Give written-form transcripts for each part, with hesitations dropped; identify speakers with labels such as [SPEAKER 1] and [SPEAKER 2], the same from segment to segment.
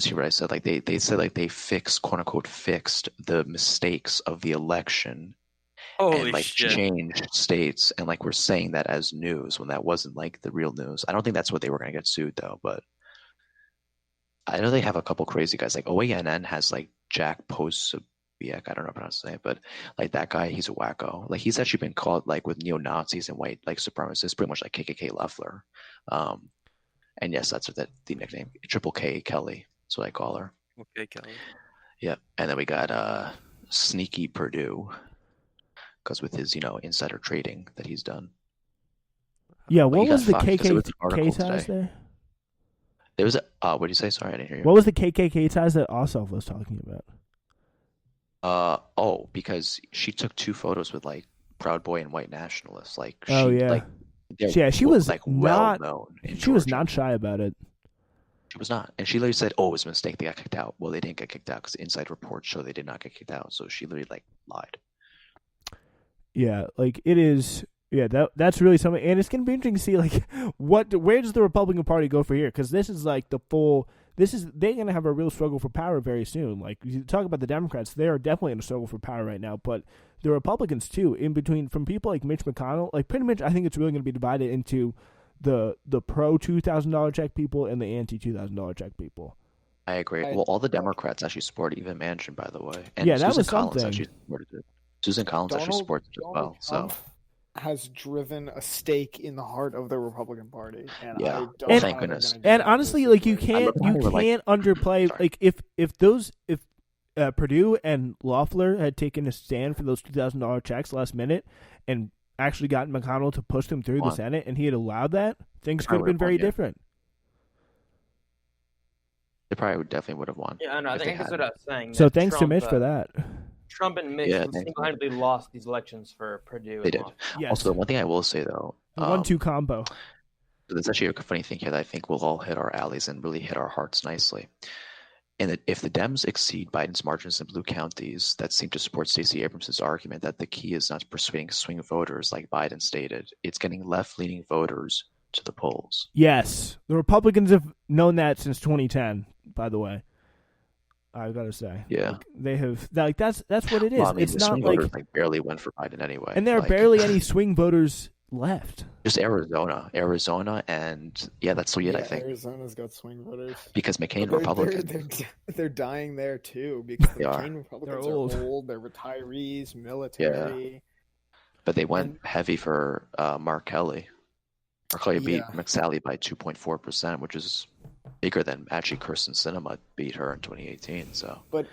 [SPEAKER 1] see what I said? Like they said like they fixed, quote unquote, fixed the mistakes of the election and
[SPEAKER 2] Holy
[SPEAKER 1] like
[SPEAKER 2] shit.
[SPEAKER 1] changed states and like we're saying that as news when that wasn't like the real news. I don't think that's what they were gonna get sued though, but I know they have a couple crazy guys. Like OANN has like Jack Posobiec, I don't know how to pronounce his name, but like that guy, he's a wacko. Like he's actually been called like with neo-Nazis and white like supremacists, pretty much like KKK Loeffler. Um, and yes, that's what the nickname, Triple K Kelly. That's what I call her.
[SPEAKER 2] Okay, Kelly.
[SPEAKER 1] Yeah. And then we got Sneaky Purdue, because with his, insider trading that he's done.
[SPEAKER 3] Yeah,
[SPEAKER 1] But he
[SPEAKER 3] what
[SPEAKER 1] got
[SPEAKER 3] was the
[SPEAKER 1] fucked because there was an
[SPEAKER 3] KKK
[SPEAKER 1] article
[SPEAKER 3] ties
[SPEAKER 1] today.
[SPEAKER 3] there?
[SPEAKER 1] There was what did you say? Sorry, I didn't hear you.
[SPEAKER 3] What was the KKK ties that Ossoff was talking about?
[SPEAKER 1] Because she took two photos with like Proud Boy and white nationalists. Like
[SPEAKER 3] Oh,
[SPEAKER 1] she
[SPEAKER 3] yeah.
[SPEAKER 1] like
[SPEAKER 3] Yeah, she was
[SPEAKER 1] like well
[SPEAKER 3] not.
[SPEAKER 1] known in
[SPEAKER 3] She was
[SPEAKER 1] Georgia.
[SPEAKER 3] not shy about it.
[SPEAKER 1] She was not, and she literally said, "Oh, it was a mistake. They got kicked out." Well, they didn't get kicked out because the inside reports show they did not get kicked out. So she literally like lied.
[SPEAKER 3] Yeah, like it is. Yeah, that's really something, and it's gonna be interesting to see like where does the Republican Party go for here? Because this is like the full. They're gonna have a real struggle for power very soon. Like you talk about the Democrats, they are definitely in a struggle for power right now, but the Republicans too. In between, from people like Mitch McConnell, like pretty much, I think it's really gonna be divided into the pro $2,000 check people and the anti $2,000 check people.
[SPEAKER 1] I agree. Well, all the Democrats actually support even Manchin, by the way, and
[SPEAKER 3] Yeah, that
[SPEAKER 1] Susan
[SPEAKER 3] was
[SPEAKER 1] Collins
[SPEAKER 3] something.
[SPEAKER 1] actually supported it. Susan Collins actually supports it as well.
[SPEAKER 4] Trump
[SPEAKER 1] So
[SPEAKER 4] has driven a stake in the heart of the Republican Party, and
[SPEAKER 1] Yeah.
[SPEAKER 4] I don't
[SPEAKER 1] Well,
[SPEAKER 4] know
[SPEAKER 1] thank
[SPEAKER 4] how they're
[SPEAKER 1] goodness.
[SPEAKER 4] gonna do
[SPEAKER 3] And
[SPEAKER 4] that
[SPEAKER 3] honestly,
[SPEAKER 4] this
[SPEAKER 3] like you
[SPEAKER 4] way.
[SPEAKER 3] can't underplay
[SPEAKER 1] Sorry.
[SPEAKER 3] like if Purdue and Loeffler had taken a stand for those $2,000 checks last minute and actually gotten McConnell to push them through the Senate, and he had allowed that, things could have been very different.
[SPEAKER 1] They probably definitely would have won.
[SPEAKER 2] Yeah, I know. I
[SPEAKER 1] if
[SPEAKER 2] think
[SPEAKER 1] they
[SPEAKER 2] that's what I was saying.
[SPEAKER 3] So
[SPEAKER 2] that
[SPEAKER 3] thanks to
[SPEAKER 2] Trump,
[SPEAKER 3] Mitch for that.
[SPEAKER 2] Trump and Mitch
[SPEAKER 1] Yeah, thanks.
[SPEAKER 2] single-handedly lost these elections for Purdue.
[SPEAKER 1] They
[SPEAKER 2] and
[SPEAKER 1] did.
[SPEAKER 2] Loeffler.
[SPEAKER 3] Yes.
[SPEAKER 1] Also, one thing I will say though,
[SPEAKER 3] The 1-2 combo.
[SPEAKER 1] there's actually a funny thing here that I think will all hit our alleys and really hit our hearts nicely. And that if the Dems exceed Biden's margins in blue counties, that seem to support Stacey Abrams' argument that the key is not persuading swing voters like Biden stated. It's getting left-leaning voters to the polls.
[SPEAKER 3] Yes, the Republicans have known that since 2010. By the way, I've got to say,
[SPEAKER 1] Yeah,
[SPEAKER 3] like, they have. Like that's what it is.
[SPEAKER 1] Well, I mean,
[SPEAKER 3] it's
[SPEAKER 1] the
[SPEAKER 3] not
[SPEAKER 1] swing
[SPEAKER 3] like,
[SPEAKER 1] voters barely went for Biden anyway,
[SPEAKER 3] and there are barely any swing voters left.
[SPEAKER 1] Just Arizona, and yeah, that's so it. I think
[SPEAKER 4] Arizona's got swing voters
[SPEAKER 1] because McCain
[SPEAKER 4] They're-
[SPEAKER 1] Republican.
[SPEAKER 4] They're dying there too because the
[SPEAKER 1] They are.
[SPEAKER 4] McCain Republicans
[SPEAKER 3] They're
[SPEAKER 4] are
[SPEAKER 3] old.
[SPEAKER 4] old. They're retirees, military.
[SPEAKER 1] But they went heavy for Mark Kelly. Mark Kelly beat McSally by 2.4%, which is bigger than actually Kirsten Sinema beat her in 2018. So,
[SPEAKER 4] But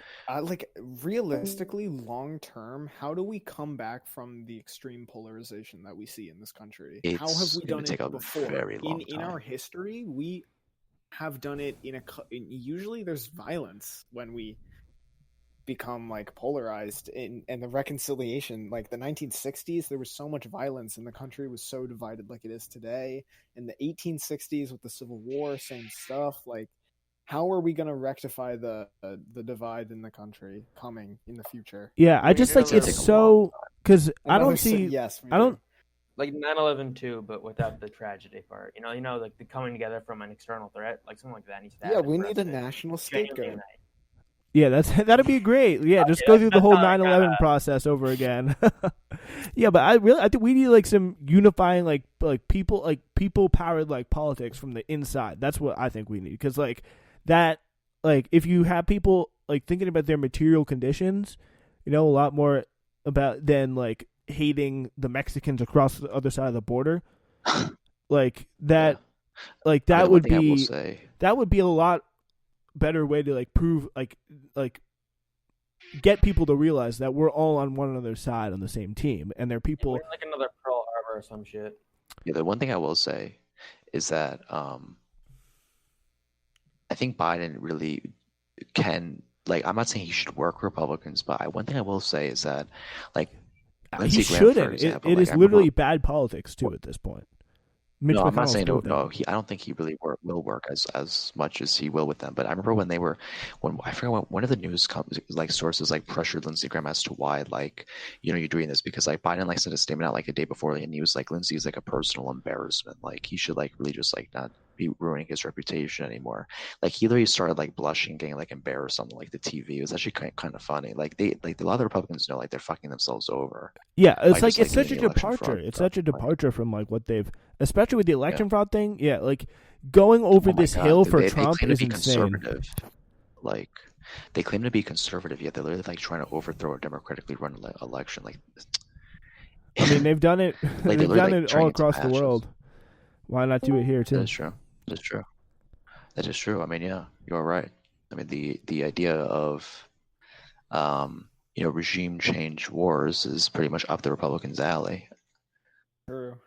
[SPEAKER 4] realistically, long term, how do we come back from the extreme polarization that we see in this country? How have
[SPEAKER 1] It's
[SPEAKER 4] we
[SPEAKER 1] gonna
[SPEAKER 4] done
[SPEAKER 1] take
[SPEAKER 4] it
[SPEAKER 1] a
[SPEAKER 4] before?
[SPEAKER 1] very long
[SPEAKER 4] In our
[SPEAKER 1] time.
[SPEAKER 4] history, we have done it usually there's violence when we become like polarized and the reconciliation, like the 1960s, there was so much violence and the country was so divided like it is today. In the 1860s with the Civil War, same stuff. Like, how are we going to rectify the divide in the country coming in the future?
[SPEAKER 3] Yeah, I just like it's so because I don't see.
[SPEAKER 4] Yes,
[SPEAKER 3] I don't.
[SPEAKER 2] Like 9/11 too, but without the tragedy part. Like the coming together from an external threat, like something like that needs to happen.
[SPEAKER 4] Yeah, we
[SPEAKER 2] for
[SPEAKER 4] need
[SPEAKER 2] us
[SPEAKER 4] a
[SPEAKER 2] to
[SPEAKER 4] national
[SPEAKER 2] genuinely
[SPEAKER 4] scapegoat.
[SPEAKER 2] unite.
[SPEAKER 3] Yeah, that'd be great. Yeah, just go through the whole 9/11 process over again. Yeah, but I think we need like some unifying like people powered like politics from the inside. That's what I think we need, because like that, like if you have people like thinking about their material conditions, a lot more about than like hating the Mexicans across the other side of the border, like that, like that
[SPEAKER 1] I mean,
[SPEAKER 3] would
[SPEAKER 1] one thing I will
[SPEAKER 3] be
[SPEAKER 1] say,
[SPEAKER 3] that would be a lot better way to like prove like get people to realize that we're all on one another's side on the same team, and they're people
[SPEAKER 2] We're like another Pearl Harbor or some shit.
[SPEAKER 1] yeah, the one thing I will say is that I think Biden really can, like, I'm not saying he should work Republicans, but one thing I will say is that, like, Lindsey
[SPEAKER 3] he
[SPEAKER 1] Graham, for
[SPEAKER 3] shouldn't.
[SPEAKER 1] example,
[SPEAKER 3] It
[SPEAKER 1] like,
[SPEAKER 3] is
[SPEAKER 1] I remember-
[SPEAKER 3] literally bad politics too at this point. Mitch
[SPEAKER 1] No, I'm not
[SPEAKER 3] McConnell's
[SPEAKER 1] saying
[SPEAKER 3] good with
[SPEAKER 1] no.
[SPEAKER 3] that.
[SPEAKER 1] I don't think he really will work as much as he will with them. But I remember when I forgot when one of the news like sources like pressured Lindsey Graham as to why, like, you're doing this, because like Biden like sent a statement out like a day before, and he was like, Lindsey's like a personal embarrassment. Like he should like really just like not be ruining his reputation anymore. Like he literally started like blushing, getting like embarrassed on like the TV. It was actually kind of funny. Like a lot of the Republicans know like they're fucking themselves over.
[SPEAKER 3] Yeah, it's
[SPEAKER 1] by
[SPEAKER 3] like
[SPEAKER 1] just,
[SPEAKER 3] it's such a
[SPEAKER 1] doing the election
[SPEAKER 3] departure.
[SPEAKER 1] fraud
[SPEAKER 3] It's
[SPEAKER 1] stuff.
[SPEAKER 3] such a departure from like what they've, especially with the election
[SPEAKER 1] Yeah.
[SPEAKER 3] fraud thing. Yeah, like going over
[SPEAKER 1] Oh my
[SPEAKER 3] this
[SPEAKER 1] God,
[SPEAKER 3] hill for
[SPEAKER 1] they
[SPEAKER 3] Trump
[SPEAKER 1] claim to
[SPEAKER 3] is
[SPEAKER 1] be
[SPEAKER 3] insane.
[SPEAKER 1] conservative. Like they claim to be conservative, yet they're literally like trying to overthrow a democratically run election. Like
[SPEAKER 3] I mean, they've done it.
[SPEAKER 1] Like,
[SPEAKER 3] They've
[SPEAKER 1] they're,
[SPEAKER 3] done
[SPEAKER 1] like,
[SPEAKER 3] it
[SPEAKER 1] turning
[SPEAKER 3] all
[SPEAKER 1] into
[SPEAKER 3] across the
[SPEAKER 1] patches.
[SPEAKER 3] world. Why not do it here
[SPEAKER 1] That
[SPEAKER 3] too?
[SPEAKER 1] is true. That is true. That is true. I mean, yeah, you're right. I mean, the idea of regime change wars is pretty much up the Republicans' alley.
[SPEAKER 4] True.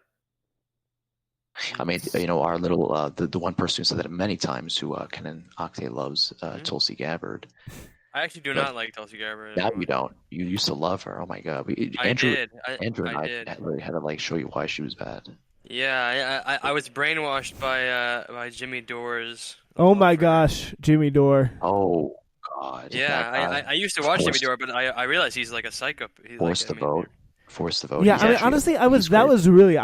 [SPEAKER 1] I mean, our little the one person who said that many times, who Kenan Octay loves, Tulsi Gabbard.
[SPEAKER 5] I actually do
[SPEAKER 1] But
[SPEAKER 5] not like Tulsi Gabbard
[SPEAKER 1] Now
[SPEAKER 5] anymore.
[SPEAKER 1] you don't. You used to love her. Oh my God. Andrew and I really had to like show you why she was bad.
[SPEAKER 5] Yeah, I was brainwashed by Jimmy Dore's.
[SPEAKER 3] Oh my gosh, Jimmy Dore.
[SPEAKER 1] Oh God.
[SPEAKER 5] Yeah, I used to watch Jimmy Dore, but I realized he's like a psycho.
[SPEAKER 1] Forced to vote.
[SPEAKER 3] Yeah,
[SPEAKER 1] He's
[SPEAKER 3] I mean,
[SPEAKER 1] actually-
[SPEAKER 3] honestly, I
[SPEAKER 1] he's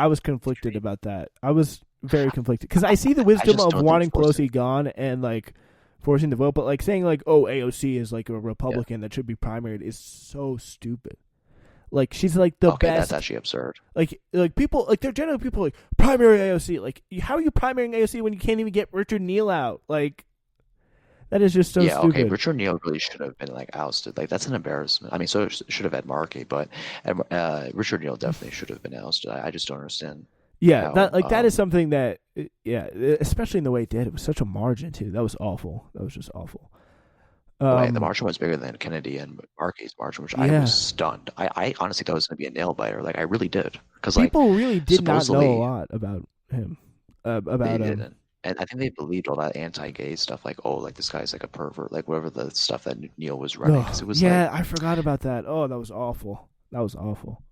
[SPEAKER 3] was conflicted about that. I was very conflicted because I see the wisdom
[SPEAKER 1] just
[SPEAKER 3] of
[SPEAKER 1] don't think
[SPEAKER 3] wanting
[SPEAKER 1] forcing-
[SPEAKER 3] Pelosi gone and like forcing the vote, but like saying like, oh, AOC is like a Republican that should be primaried is so stupid. Like she's like the
[SPEAKER 1] Okay,
[SPEAKER 3] best.
[SPEAKER 1] that's actually absurd.
[SPEAKER 3] Like people like they're generally people like primary AOC. Like how are you primarying AOC when you can't even get Richard Neal out? Like that is just so
[SPEAKER 1] Yeah,
[SPEAKER 3] stupid.
[SPEAKER 1] okay. Richard Neal really should have been like ousted. Like that's an embarrassment. I mean, so should have Ed Markey, but Richard Neal definitely should have been ousted. I just don't understand.
[SPEAKER 3] Yeah,
[SPEAKER 1] how,
[SPEAKER 3] that is something that especially in the way it did. It was such a margin too. That was awful. That was just awful.
[SPEAKER 1] The margin was bigger than Kennedy and Markey's margin, which I was stunned. I honestly thought it was going to be a nail biter. Like I really did, because like
[SPEAKER 3] people really did not know
[SPEAKER 1] supposedly
[SPEAKER 3] a lot about him.
[SPEAKER 1] they didn't. And I think they believed all that anti-gay stuff, like, oh, like this guy's like a pervert, like whatever the stuff that Neil was running. 'Cause it was
[SPEAKER 3] I forgot about that. Oh, that was awful. That was awful.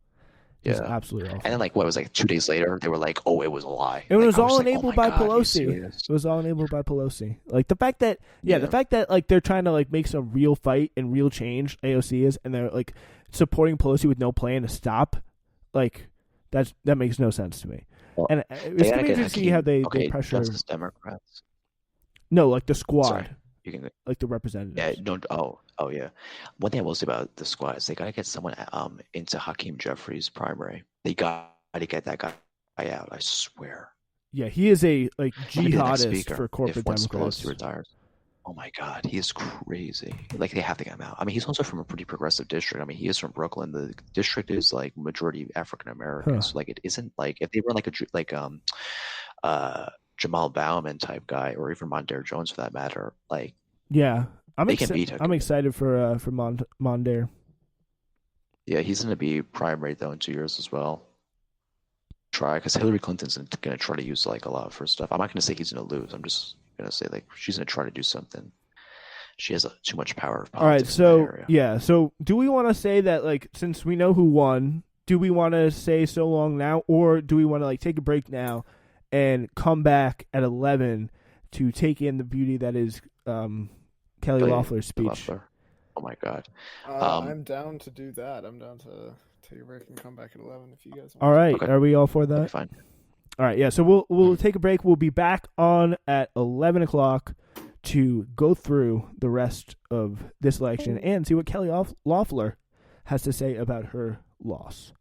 [SPEAKER 3] It was absolutely awful.
[SPEAKER 1] And then like what was like 2 days later, they were like, oh, it was a lie.
[SPEAKER 3] It was
[SPEAKER 1] like,
[SPEAKER 3] all
[SPEAKER 1] like,
[SPEAKER 3] enabled
[SPEAKER 1] oh my
[SPEAKER 3] by
[SPEAKER 1] God,
[SPEAKER 3] Pelosi. It was all enabled by Pelosi. Like the fact that the fact that like they're trying to like make some real fight and real change, AOC is, and they're like supporting Pelosi with no plan to stop, like that makes no sense to me.
[SPEAKER 1] Well,
[SPEAKER 3] and it's gonna be interesting to see how they pressure
[SPEAKER 1] Justice Democrats.
[SPEAKER 3] No, like the squad.
[SPEAKER 1] Sorry, you can
[SPEAKER 3] like the representatives.
[SPEAKER 1] Yeah, oh yeah. One thing I will say about the squad is they gotta get someone into Hakeem Jeffries' primary. They gotta get that guy out. I swear.
[SPEAKER 3] Yeah, he is a like
[SPEAKER 1] He'll be the next
[SPEAKER 3] jihadist
[SPEAKER 1] speaker
[SPEAKER 3] for corporate
[SPEAKER 1] once
[SPEAKER 3] Democrats.
[SPEAKER 1] Pelosi retires. Oh my God, he is crazy. Like they have to get him out. I mean, he's also from a pretty progressive district. I mean, he is from Brooklyn. The district is like majority African Americans. So, like it isn't like if they were like Jamal Bauman type guy, or even Mondaire Jones for that matter. Like
[SPEAKER 3] yeah, I'm
[SPEAKER 1] I'm
[SPEAKER 3] excited for Mondaire.
[SPEAKER 1] Yeah, he's going to be primary though in 2 years as well. Try, because Hillary Clinton's going to try to use like a lot of her stuff. I'm not going to say he's going to lose. I'm just going to say like she's going to try to do something. She has too much power.
[SPEAKER 3] All right, so so do we want to say that like since we know who won, do we want to say so long now, or do we want to like take a break now and come back at 11 to take in the beauty that is Kelly Loeffler's speech?
[SPEAKER 1] Loeffler. Oh my God.
[SPEAKER 4] I'm down to do that. I'm down to take a break and come back at 11 if you guys want.
[SPEAKER 3] All right,
[SPEAKER 1] Okay.
[SPEAKER 3] Are we all for that?
[SPEAKER 1] Okay, fine.
[SPEAKER 3] All right, yeah. So we'll take a break. We'll be back on at 11 o'clock to go through the rest of this election and see what Kelly Loeffler has to say about her loss.